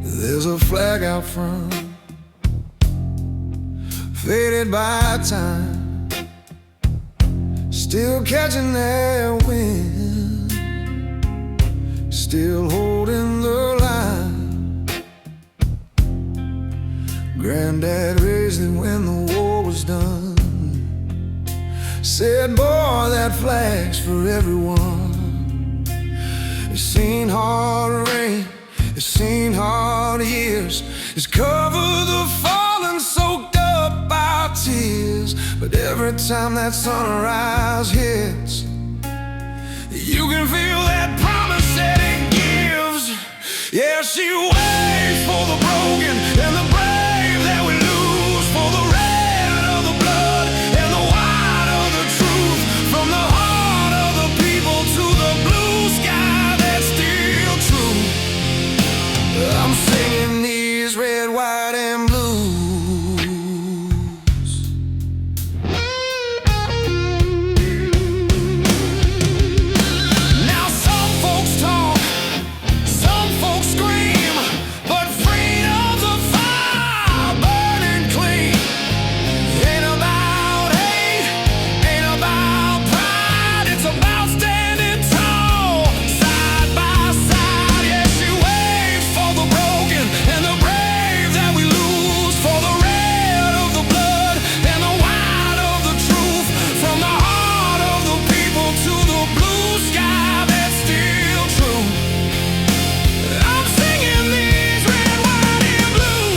There's a flag out front, faded by time, still catching their wind, still holding the line. Granddad raised it when the war was done, said, boy, that flag's for everyone. It's seen hard rain, it's seen hard years, it's covered the fallen, soaked up our tears. But every time that sunrise hits, you can feel that promise that it gives. Yeah, she waits for the broken and the brave that we lose, for the red of the blood and the white of the truth, from the heart of the people to the blue sky that's still true. I'm singing these red, white, and blues. Now some folks talk, some folks scream, but freedom's a fire burning clean. Ain't about hate, ain't about pride, it's about standing tall, side by side. Yeah, she waits for the broken and the brave that we lose, for the red of the blood and the white of the truth, from the heart of the people to the blue sky that's still true. I'm singing these red, white, and blues.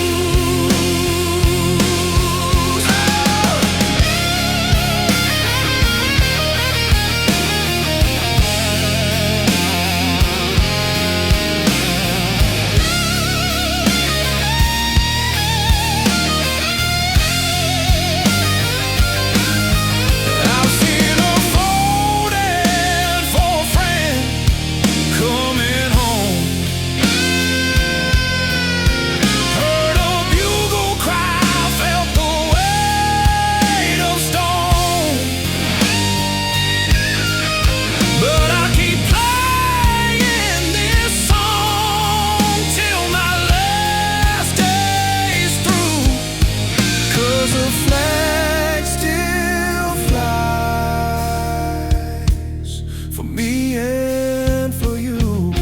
I've seen her folded for a friend coming home, heard a bugle cry, felt the weight of stone. But I keep playing this song till my last day's through, 'cause the flag still flies for me and for you.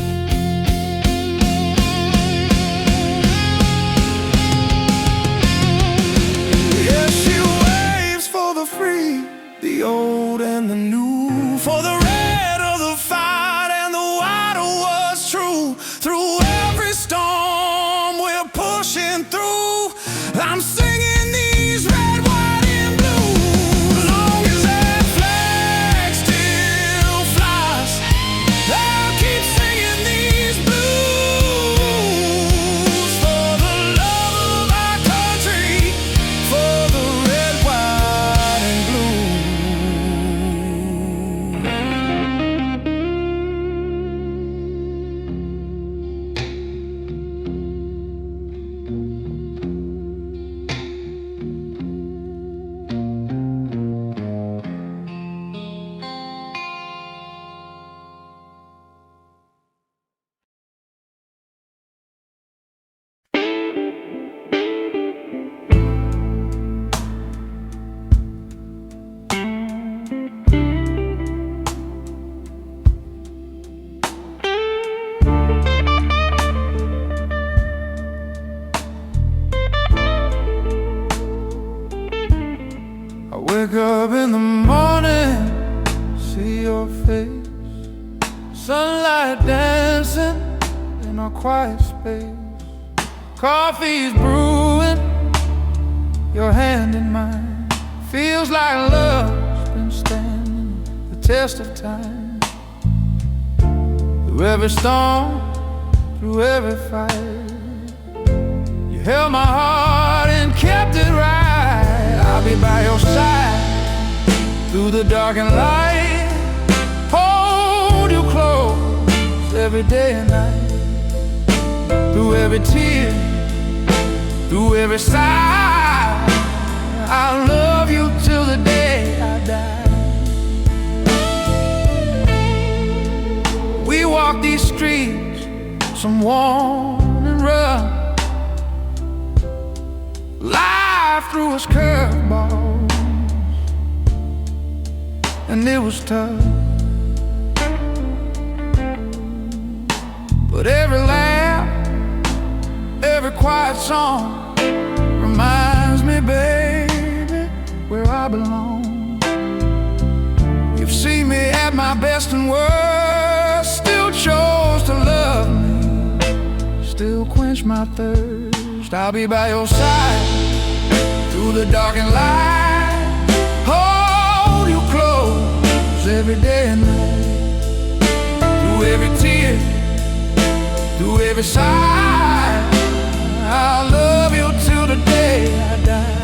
Yeah, she waves for the free, the old and the new, for the red of the fight and the white of what's true. Through every storm we're pushing through, I'm singing these red, white, and blue. Long as that flag still flies, I'll keep singing these blues, for the love of our country, for the red, white, and blue. I wake up in the morning, see your face, sunlight dancing in our quiet space. Coffee's brewing, your hand in mine, feels like love's been standing the test of time. Through every storm, through every fight, you held my heart and kept it right. I'll be by your side through the dark and light, hold you close every day and night. Through every tear, through every sigh, I'll love you till the day I die. We walk these streets, some worn and rough. Life threw us curveballs, and it was tough. But every laugh, every quiet song reminds me, baby, where I belong. You've seen me at my best and worst, still chose to love me, still quench my thirst. I'll be by your side through the dark and light, hold you close every day and night. Through every tear, through every sigh, I'll love you till the day I die.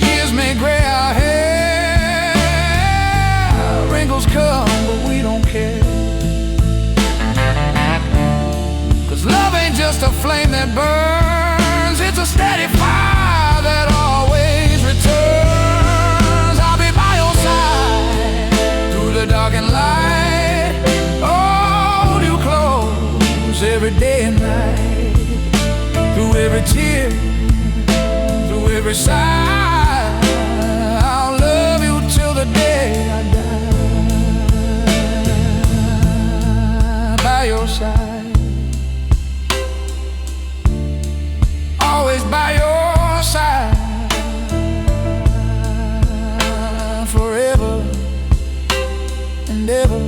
Years may gray our hair, wrinkles come, but we don't care. 'Cause love ain't just a flame that burns, it's a steady fire that always returns. I'll be by your side through the dark and light, hold you close every day and night. Through every tear, through every sigh, I'll love you till the day I die. By your side, always by your side, forever and ever.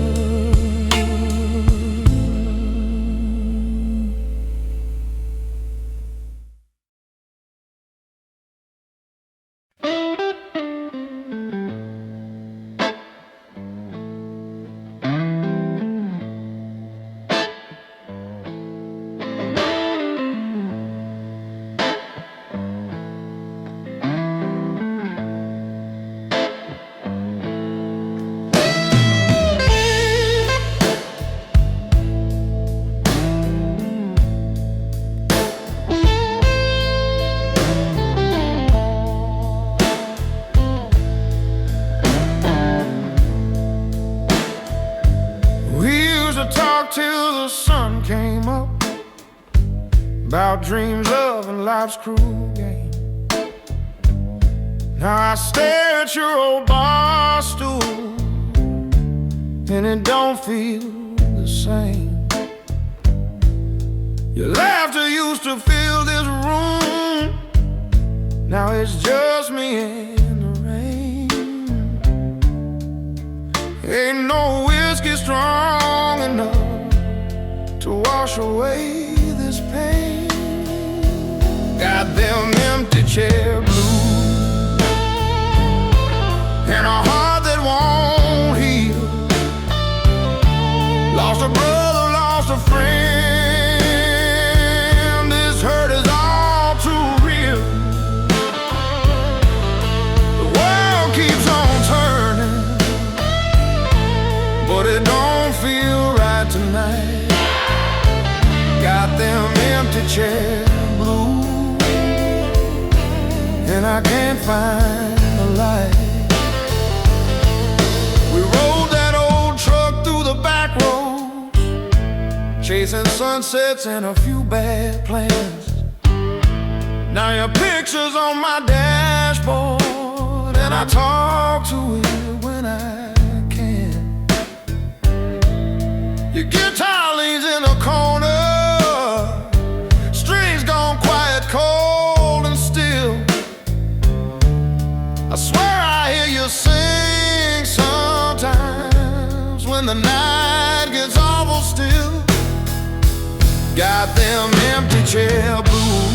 Talk till the sun came up about dreams, love, and life's cruel game. Now I stare at your old bar stool, and it don't feel the same. Your laughter used to fill this room, now it's just me and the rain. Ain't no whiskey strong enough to wash away this pain. Got them empty chair blues and a heart that won't heal. Lost a brother, lost a friend. This hurt is all too real. The world keeps on turning, but it don't feel right tonight. Got them empty chair blues, and I can't find the light. We rode that old truck through the back roads, chasing sunsets and a few bad plans. Now your picture's on my dashboard, and I talk to it when I can. Your guitar leans in a corner, strings gone quiet, cold and still. I swear I hear you sing sometimes when the night gets awful still. Got them empty chair blues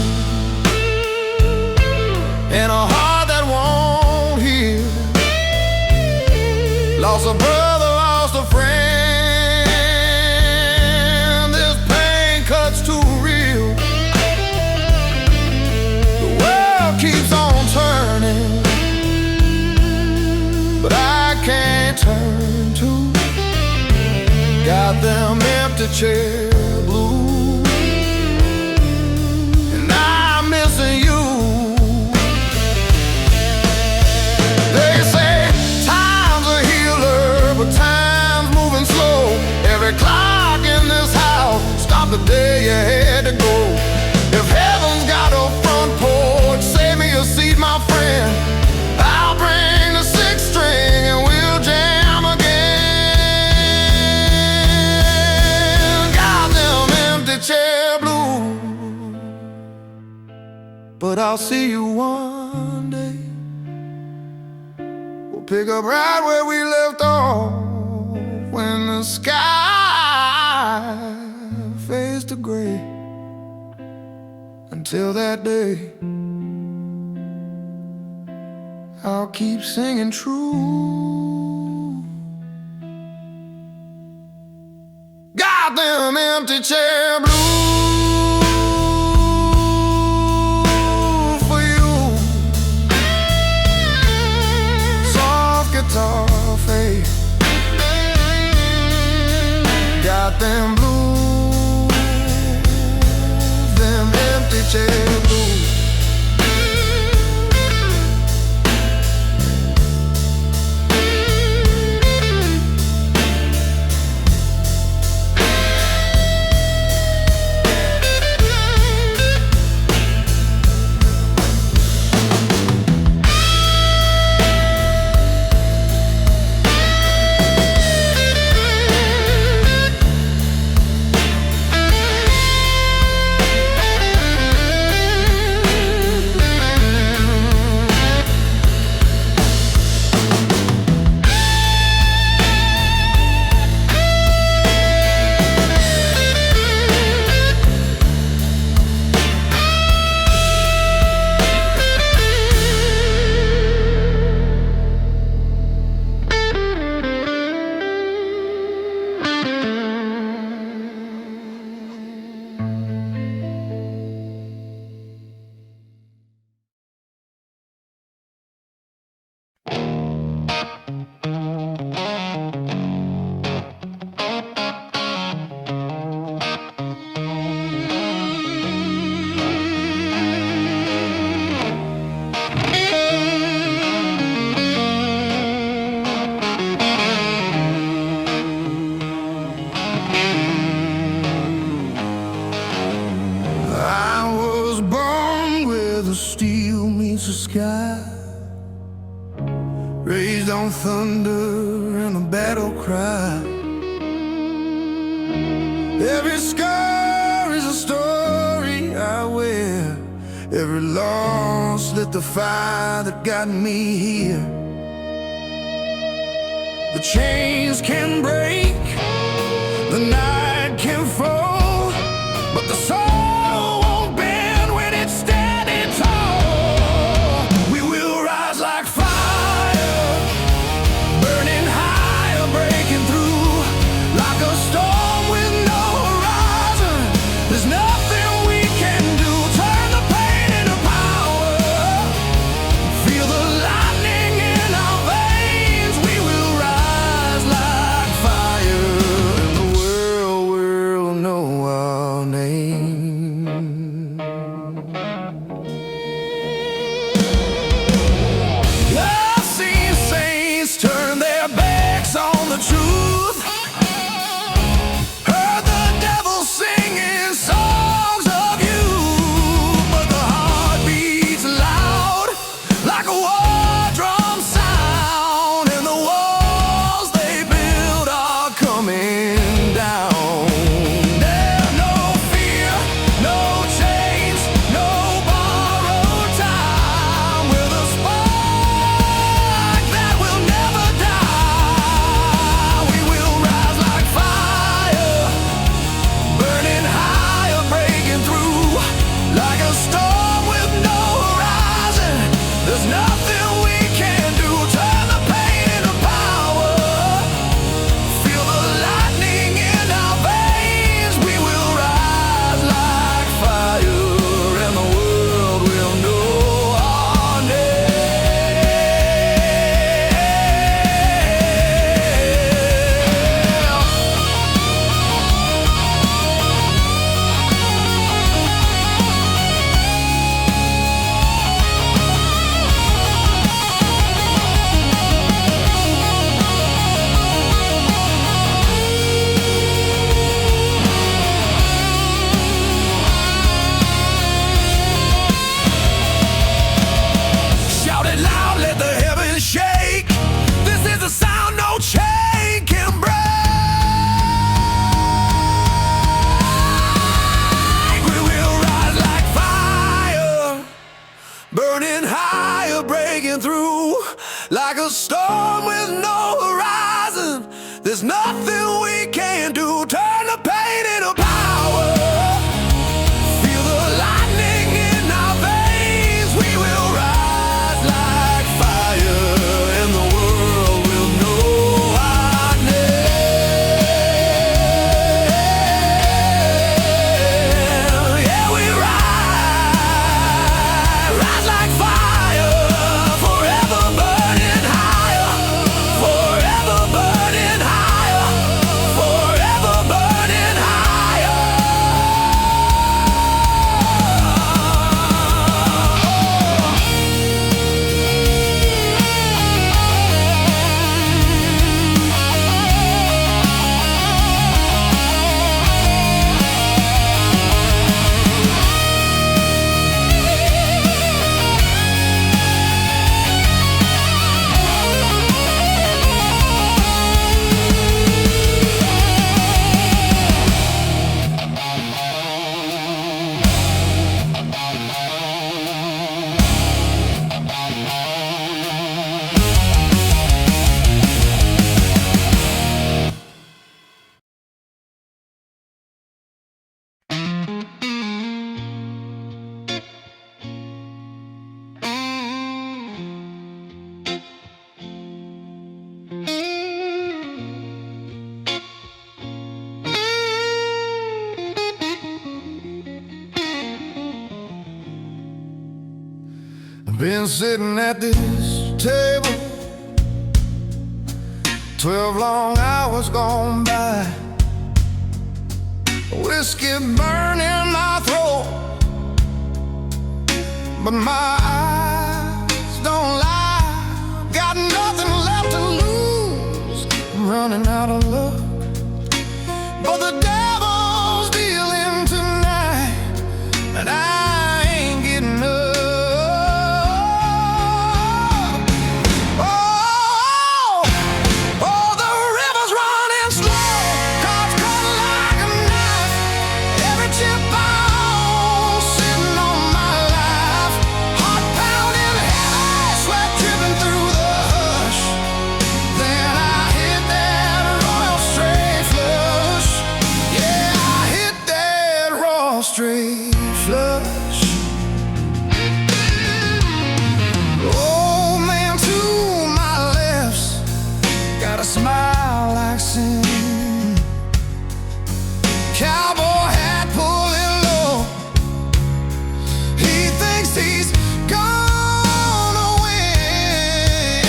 and a heart that won't heal. Lost a brother, lost a friend. This pain cuts too real. The world keeps on turning, but I can't turn to. Got them empty chair blues, and I'm missing you. They say time's a healer, but time's moving slow. Every clock in this house stopped the day you had to go. If heaven's got a front porch, save me a seat, my friend. I'll bring the sixth string and we'll jam again. Got them empty chair blues, but I'll see you one day. We'll pick up right where we left off, when the sky fades to gray. Until that day, I'll keep singing true. Got them empty chair blues for you. Soft guitar fade. Got them blues, them empty chair blues. The steel meets the sky, raised on thunder and a battle cry. Every scar is a story I wear. Every loss lit the fire that got me here. The chains can break, the night can fall, but the soul breaking through like a storm with no horizon. There's nothing we can't do. Turn the pain into power. Feel the lightning in our veins. We will rise like fire, and the world will know our name. Yeah, we rise like fire, forever burning higher, forever burning higher, forever burning higher. I've been sitting at this table 12 long hours gone by, whiskey burning my throat, but my eyes don't lie. Got nothing left to lose, I'm running out of luck, but the devil's dealing tonight, and I ain't getting up. Straight flush. Old man to my left's got a smile like sin. Cowboy hat pulling low. He thinks he's gonna win.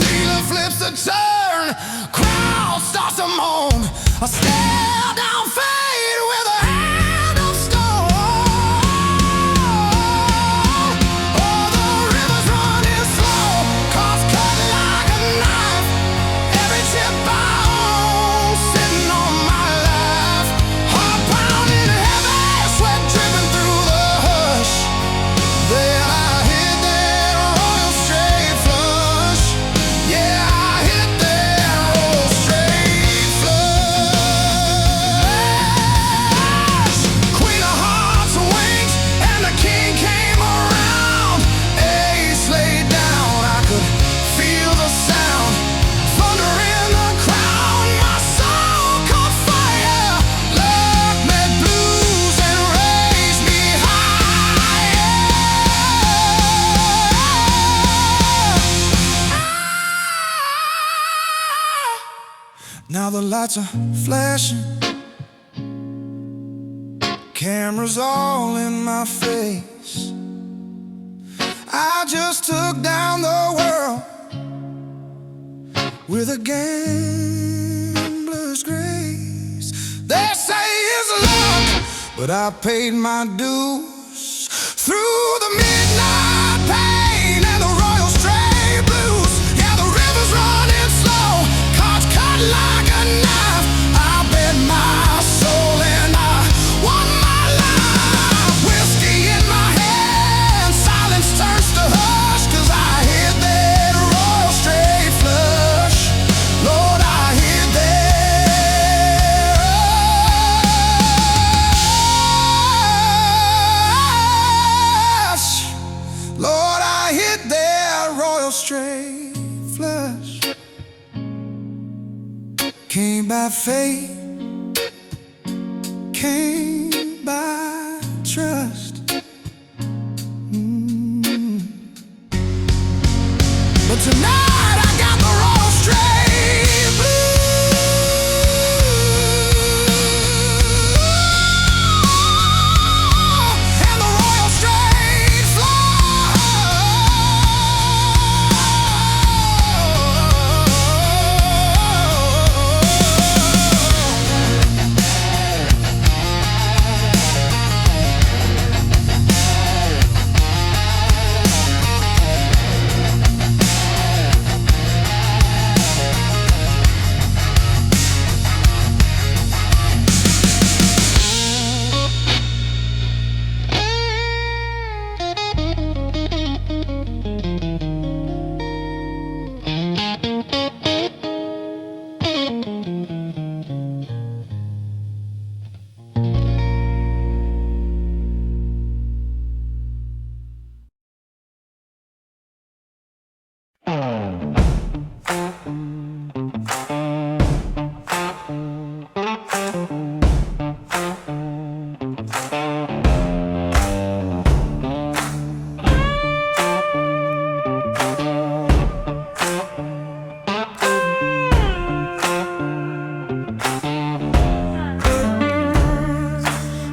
Dealer flips a turn, crowd starts to moan. I stare down fate with a hand of stone. Oh, the river's running slow, cars cut like a knife. Every chip I own sitting on my life. Heart pounding heavy, sweat dripping through the hush. Then I hit that royal straight flush. Yeah, I hit that royal straight flush. Queen of hearts winked and the king came around. Ace laid down, I could feel the sound. Thunder in the crowd, my soul caught fire. Luck met blues and raised me higher. Now the lights are flashing, cameras all in my face. I just took down the world with a gambler's grace. They say it's luck, but I paid my dues through the midnight pain and the royal straight blues. Yeah, the river's running slow, cards cut like a knife. I bet my soul and I won my life. Whiskey in my hand, silence turns to hush, 'cause I hit that royal straight flush. Lord, I hit that rush. straight flush. Came by faith, came by trust. But tonight I got the royal straight blue and the royal straight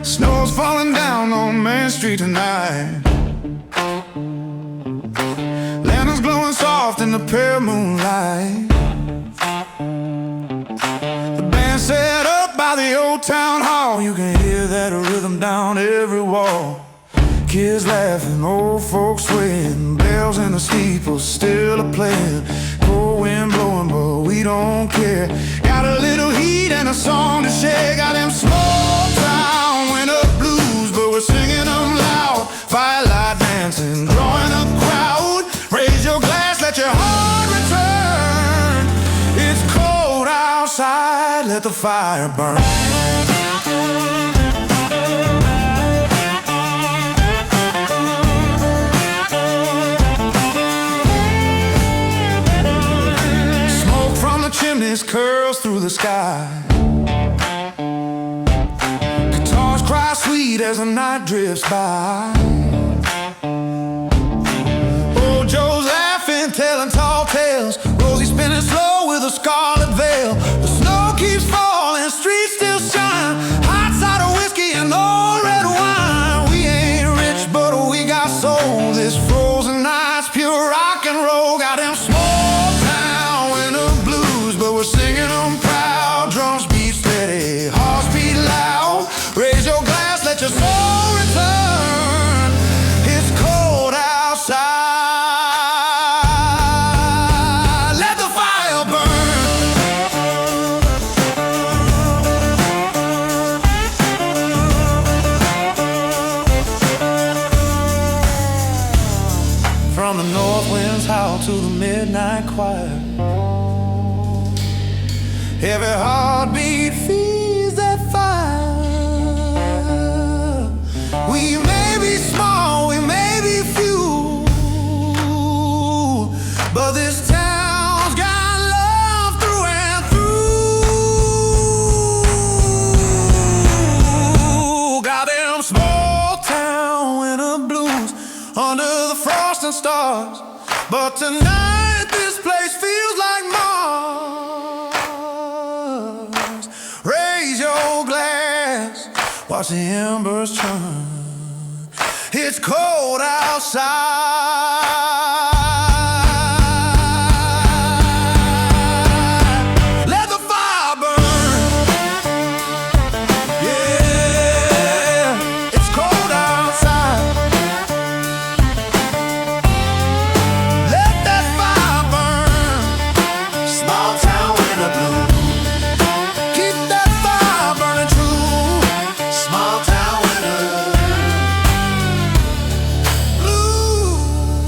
Snow's falling down on Main Street tonight. Lanterns glowing soft in the pale moonlight. The band set up by the old town hall. You can hear that rhythm down every wall. Kids laughing, old folks swaying, bells in the steeple still a-playing. Cold wind blowing, but we don't care. Got a little heat and a song to share. Got them small town winter blues, but we're singing them loud. Firelight dancing, drawing a crowd. Raise your glass, let your heart return. It's cold outside, let the fire burn. Chimneys curls through the sky. Guitars cry sweet as the night drifts by. Old Joe's laughing, telling tall tales. Rosie spinning slow with a scarlet veil. The snow keeps falling, streets still shine. Hot cider whiskey and old red wine. We ain't rich, but we got soul. This frozen night's pure rock and roll. Got them small town winter blues, but we're singing them proud. Drums beat steady, hearts beat loud. Raise your glass, let your soul return. It's cold outside, let the fire burn. From the north winds howl to the midnight choir. Every heartbeat feeds that fire. We may be small, we may be few, but this town's got love through and through. Got them small town winter blues under the frost and stars. But tonight this place feels like Mars. Raise your glass, watch the embers turn. It's cold outside. Let the fire burn. Yeah, it's cold outside. Let that fire burn. Small town winter blue. Keep that fire burning true. Small town winter blue.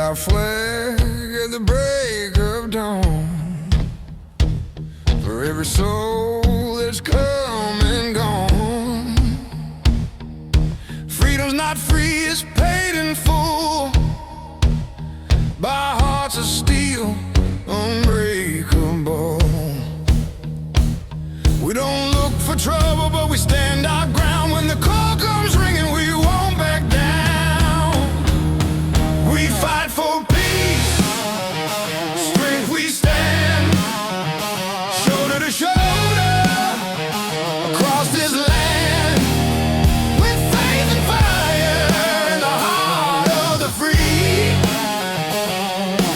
our flag at the break of dawn. For every soul that's come and gone. Freedom's not free, it's paid in full by hearts of steel, unbreakable. We don't look for trouble, but we stand our ground. When the call comes ringing, we won't back down. We fight for peace, strength we stand, shoulder to shoulder, across this land, with faith and fire in the heart of the free.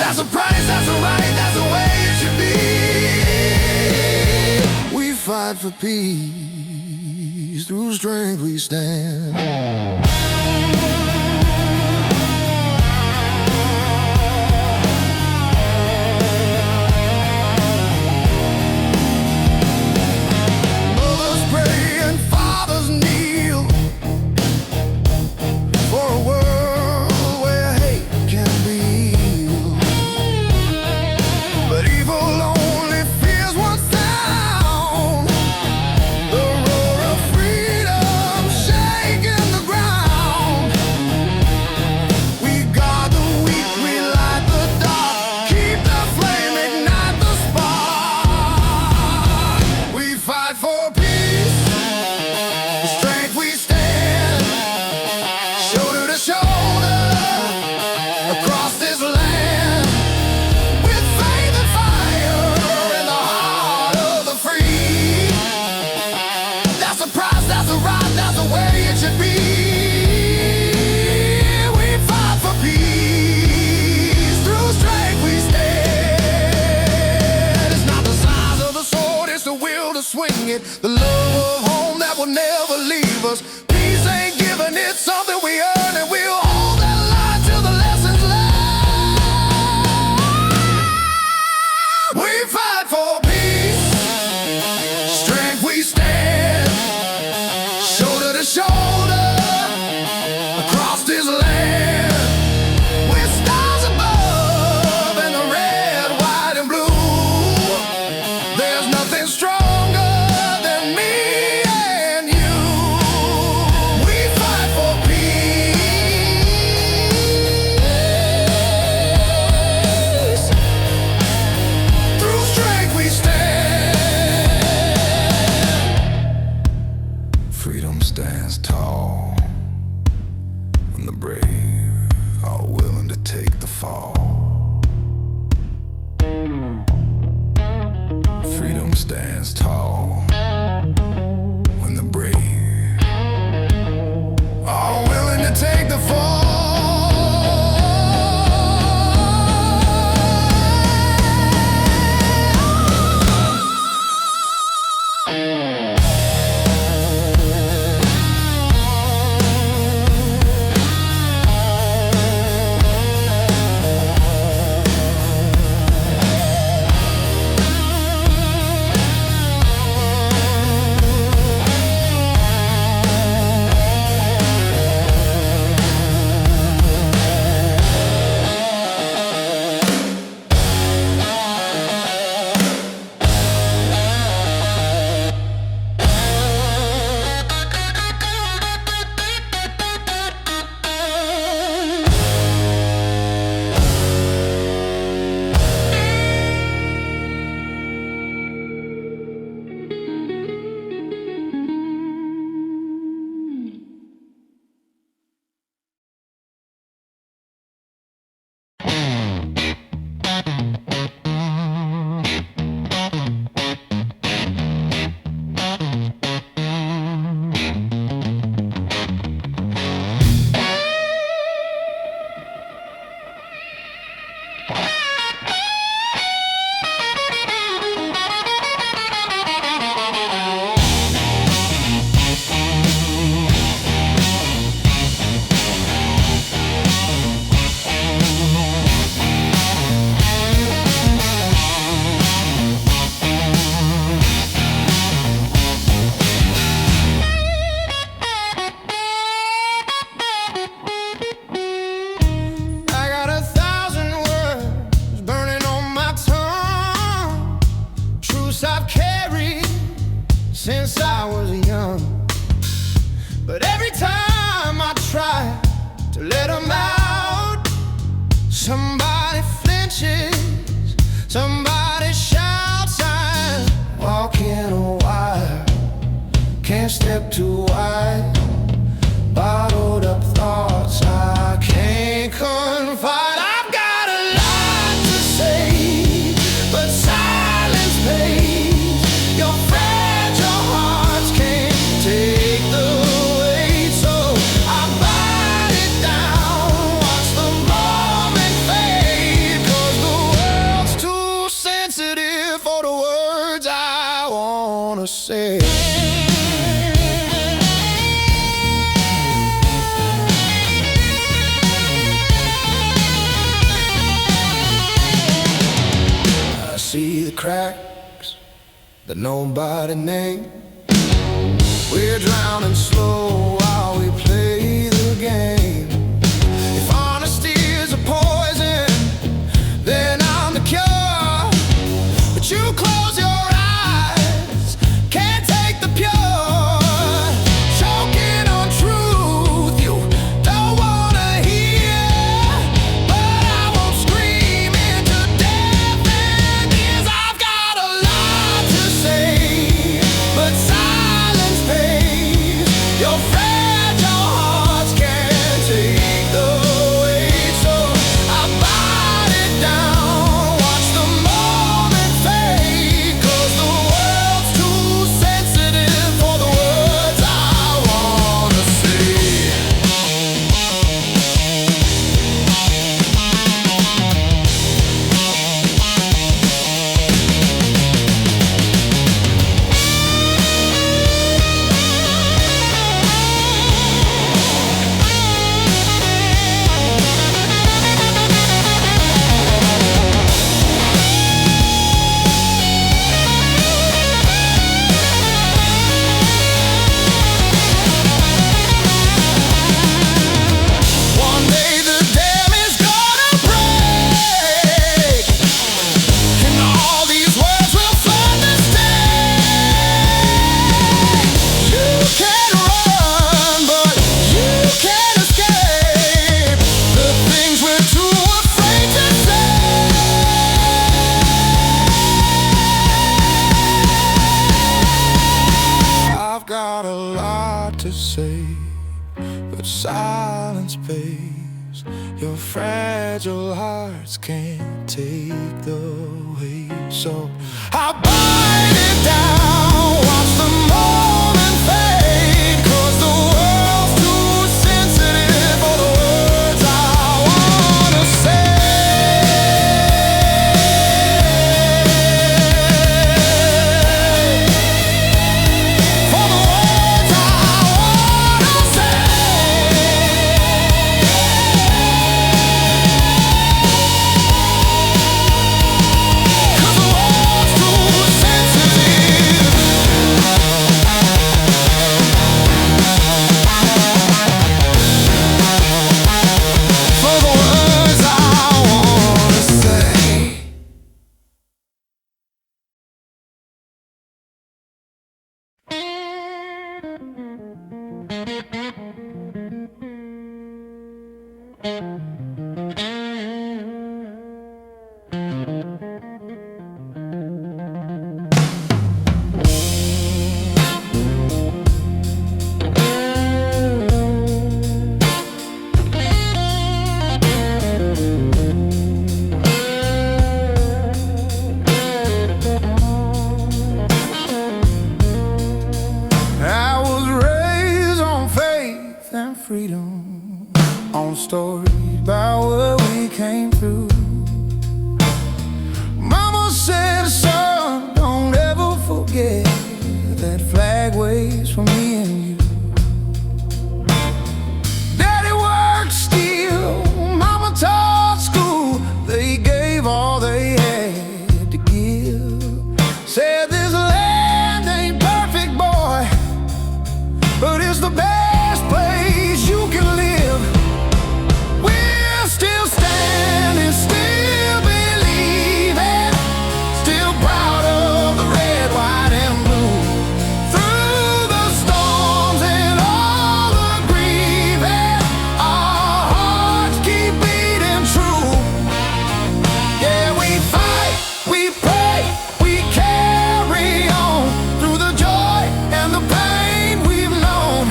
That's a price, that's a right, that's the way it should be. We fight for peace, through strength we stand. Mothers pray and fathers kneel for a world where hate can be healed. But evil only fears one sound, the roar of freedom shaking the ground. that nobody named. We're drowning slow while we play the game. If honesty is a poison, then I'm the cure. But you close your eyes, can't take the pure. Choking on truth you don't wanna hear. But I won't scream into death and years. I've got a lot to say, but silence pays. Your fragile hearts can't take the weight, so I bite it down, watch the moment fade. 'Cause the world's too sensitive for the words I wanna say. One day the dam is gonna break, and all these words will flood the stage. You can run, but you can't escape the things we're too afraid to say. I've got a lot to say, but silence pays. Your fragile hearts can't take the weight, so I bite it down, watch the moment fade. 'Cause the world's too sensitive for the words I wanna say. For the words I wanna say. 'Cause the world's too sensitive. For the words I wanna say. I was raised on faith and freedom, on stories about what we came through. Mama said, son, don't ever forget that flag waves for me and you. Daddy worked steel, mama taught school. They gave all they had to give. Said this land ain't perfect, boy, but it's the best place you can live. We're still standing, still believing, still proud of the red, white, and blue. Through the storms and all the grieving, our hearts keep beating true. Yeah, we fight, we pray, we carry on. Through the joy and the pain we've known,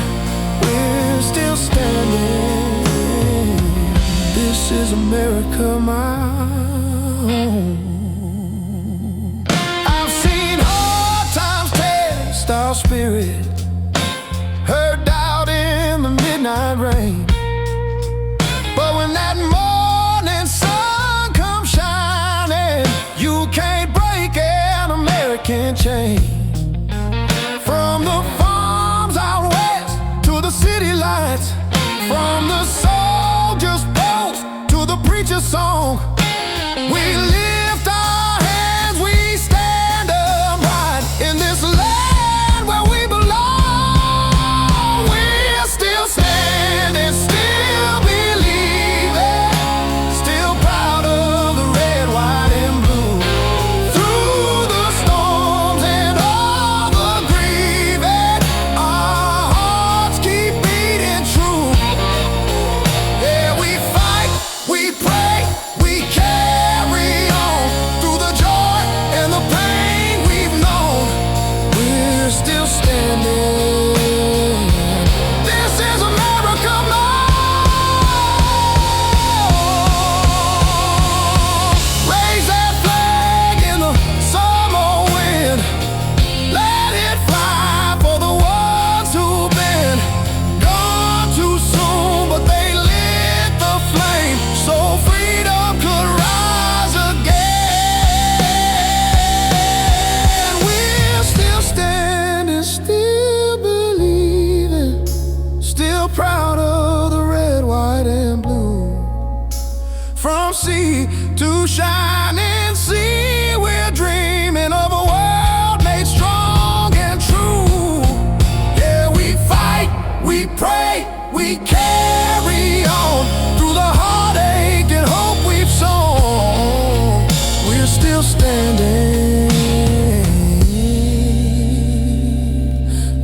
we're still standing. This is America, my home. I've seen hard times test our spirit, heard doubt in the midnight rain. But when that morning sun comes shining, you can't break an American chain. From the farms out west to the city lights, from the soldier's post to the preacher's song, we lift our hands, we stand upright. from sea to shining sea. We're dreaming of a world made strong and true. Yeah, we fight, we pray, we carry on through the heartache and hope we've sown. We're still standing.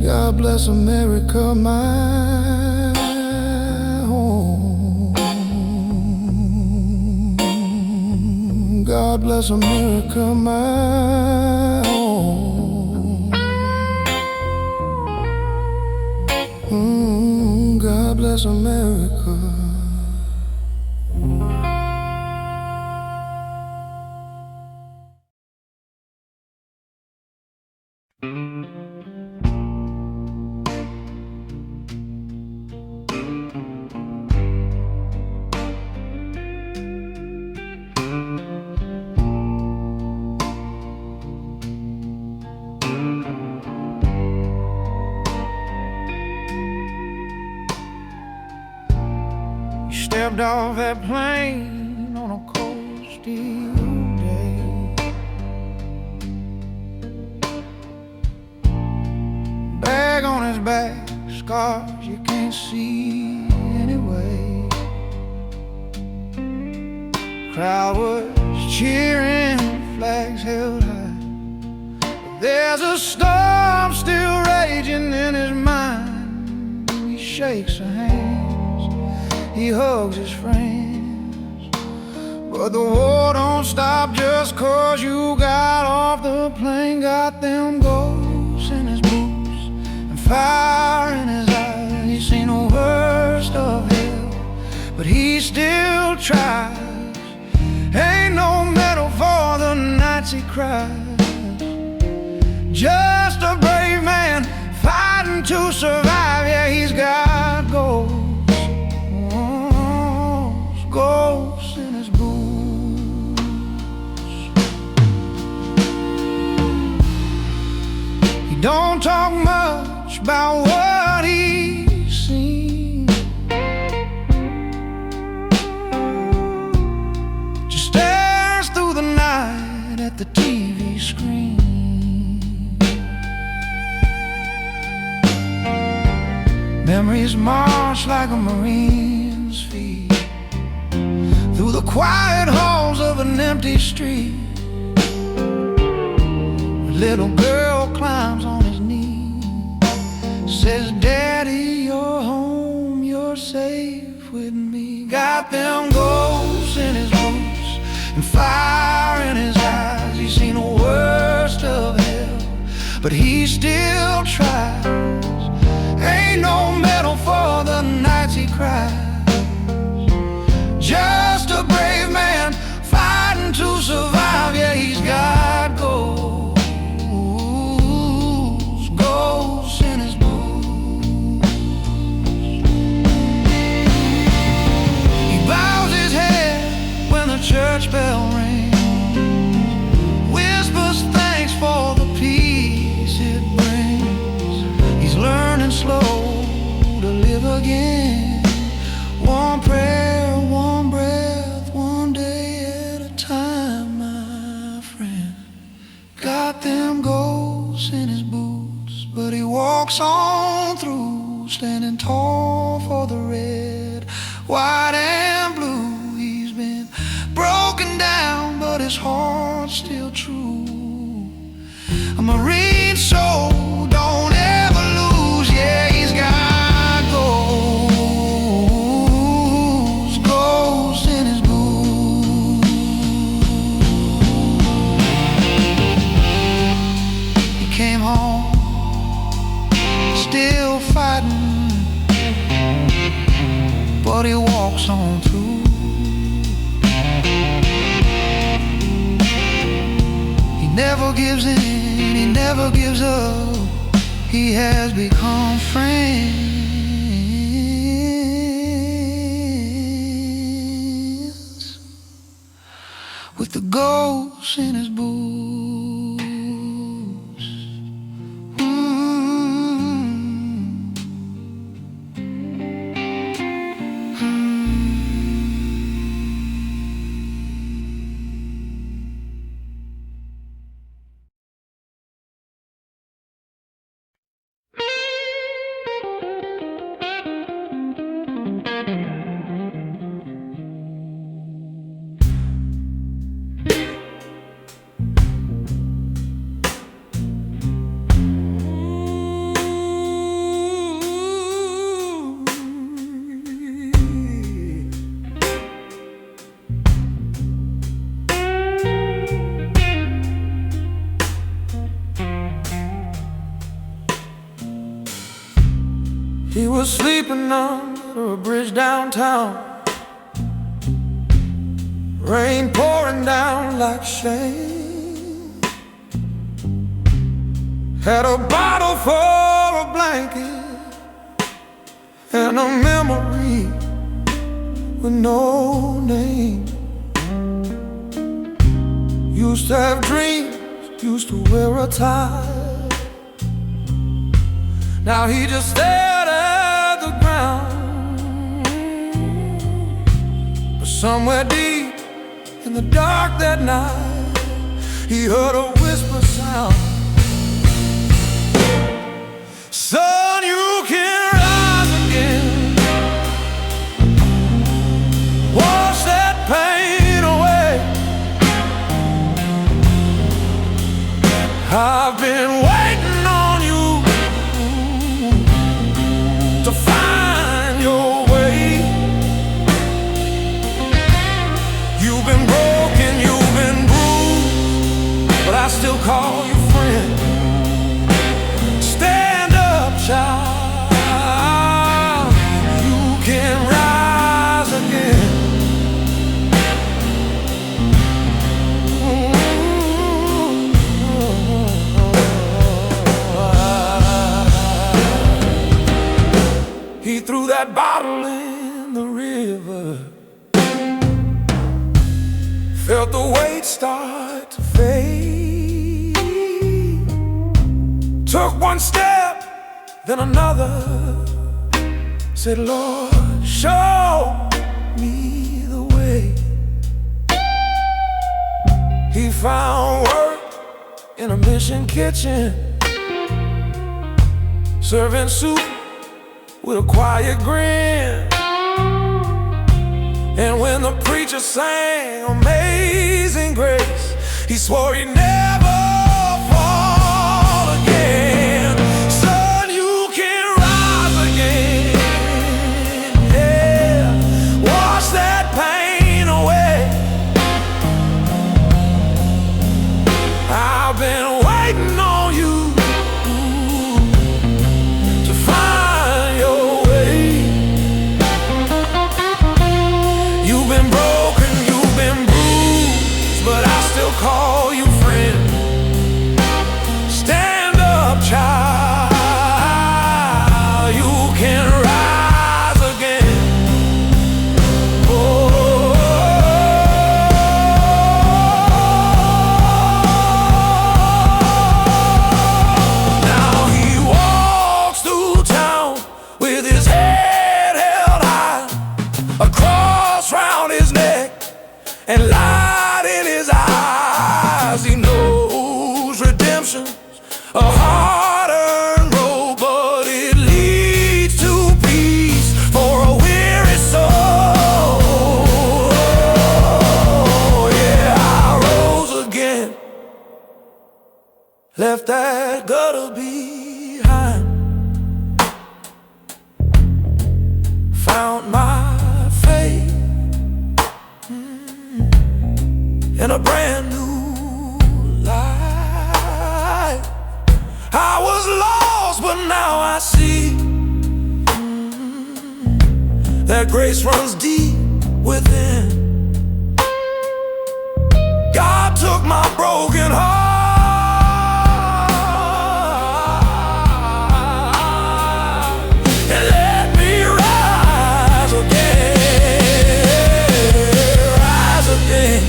God bless America, my home. God bless America, my home. God bless America. Stepped off that plane on a cold steel day. Bag on his back, scars you can't see anyway. Crowd was cheering, flags held high. But there's a storm still raging in his mind. He shakes her hands, he hugs his friends, but the war don't stop just 'cause you got off the plane. Got them ghosts in his boots and fire in his eyes. He's seen the worst of hell, but he still tries. Ain't no medal for the nights he cries. Just a brave man fighting to survive. Yeah, he's got gold, ghosts in his boots. He don't talk much about what he's seen, just stares through the night at the TV screen. Memories march like a Marine's feet through the quiet halls of an empty street. A little girl climbs on his knee, says, "Daddy, you're home, you're safe with me." Got them ghosts in his boots and fire in his eyes. He's seen the worst of hell, but he still tries. Ain't no medal for the nights he cries. Just a brave man fighting to survive. Yeah, he's got ghosts in his boots. He bows his head when the church bell rings, whispers thanks for the peace it brings. He's learning slow to live again. One prayer, one breath, one day at a time, my friend. Got them ghosts in his boots, but he walks on through, standing tall for the red, white and blue. He's been broken down, but his heart's still true. A Marine soul, don't ever lose. Yeah, he's got ghosts in his boots. He came home, still fighting, but he walks on through. He never gives in, he never gives up. He has become friends with the ghosts in his boots. sleeping under a bridge downtown, rain pouring down like shame. Had a bottle for a blanket and a memory with no name. Used to have dreams, used to wear a tie. Now he just stared at the ground. But somewhere deep in the dark that night, he heard a whisper sound. Son, you can rise again. Wash that pain away. I've been waiting on you to find your way. You've been broken, you've been bruised, but I still call you friend. Stand up, child. You can rise again. He threw that bottle in the river, felt the weight start to fade. Took one step, then another, said, Lord, show me the way. He found work in a mission kitchen, serving soup with a quiet grin. And when the preacher sang Amazing Grace, he swore he'd never fall again. Son, you can rise again. Yeah, wash that pain away. I've been waiting on you to find your way. You've been broken, you've been bruised, but I still call you friend. Stand up, child. You can rise again. Oh, now he walks through town with his head held high, a cross round his neck and light in his eyes. He knows redemption's a hard-earned road, but it leads to peace for a weary soul. Yeah, I rose again, left that gutter behind, found my faith in a brand new life. I was lost, but now I see that grace runs deep within. God took my broken heart and let me rise again, rise again.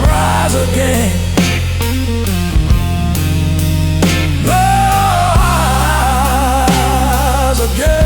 Rise again. Rise again.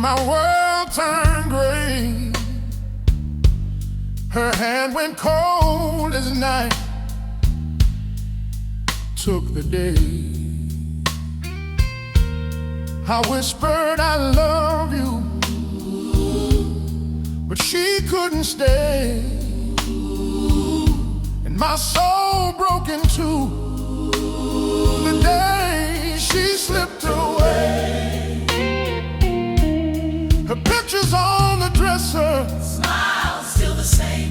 my world turned gray. Her hand went cold as night took the day. I whispered I love you, but she couldn't stay. And my soul broke in two the day she slipped away. Her picture's on the dresser, smile still the same.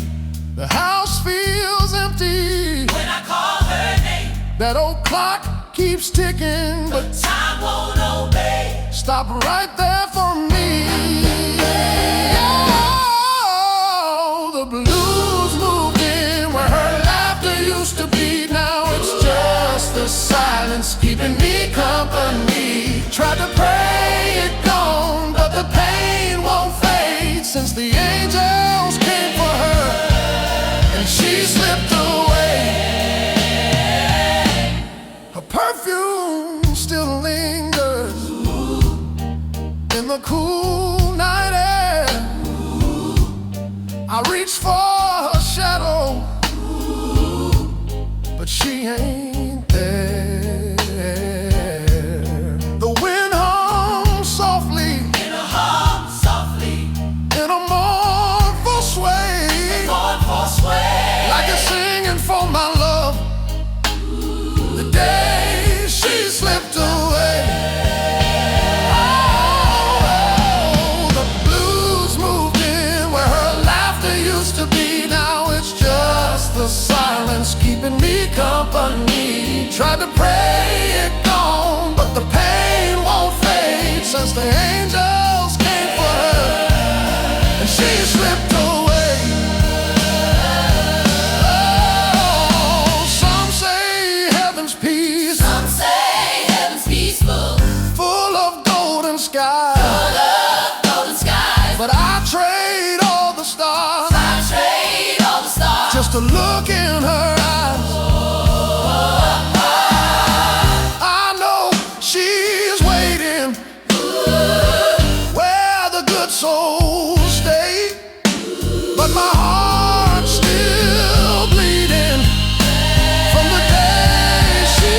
the house feels empty When I call her name, that old clock keeps ticking, but time won't obey. stop right there for me. Oh, the blues moved in where her laughter used to be. Now it's just the silence keeping me company. Tried to pray it gone, but the pain won't fade since the angels came for her and she slipped away. Her perfume still lingers in the cool night air. I reach for her shadow, but she ain't there. The wind hums softly In a hum softly, in a mournful sway, mournful sway. like it's singing for my love the day she slipped away. Oh, the blues moved in where her laughter used to be. Now it's just the silence keeping me company. Tried to pray it gone, but the pain won't fade since the angels came for her and she slipped away. Oh, some say heaven's peace, Some say heaven's peaceful, full of golden skies, full of golden skies. but I trade all the stars I trade all the stars just to look in her eyes. I know she's waiting where the good souls stay, but my heart's still bleeding from the day she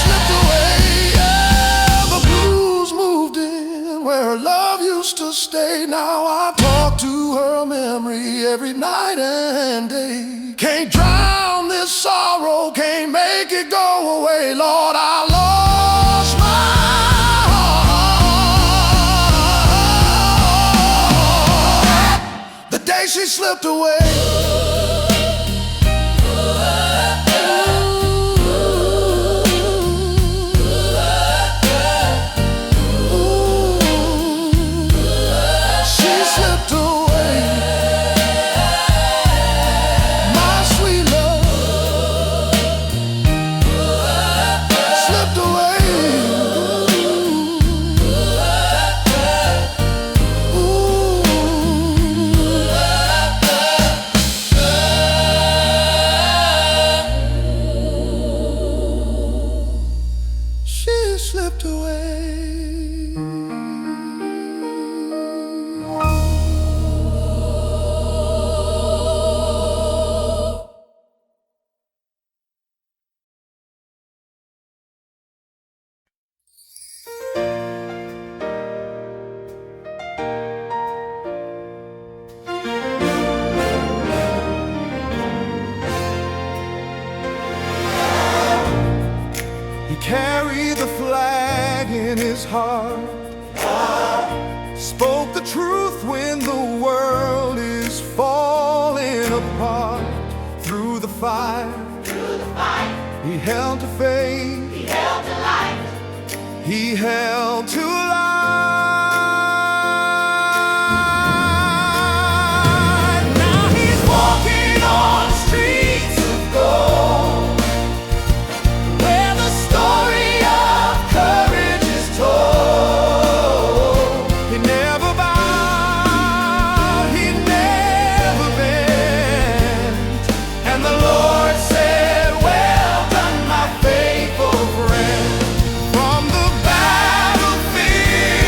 slipped away. Yeah, the blues moved in where her love used to stay. Now I talk to her memory every night and day. Can't drown this sorrow, can't make it go away. Lord, I lost my heart the day she slipped away. She slipped away, my sweet love slipped away. She slipped away. He carried the flag in his heart, spoke the truth when the world is falling apart. Through the fire, he held to faith, He held the light, he held to life. Now he's walking on streets of gold, where the story of courage is told. He never bowed, he never bent, and the Lord said, "Well done, my faithful friend." From the battlefield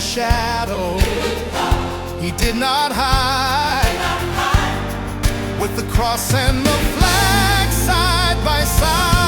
shadow. He did not hide. With the cross and the flag side by side.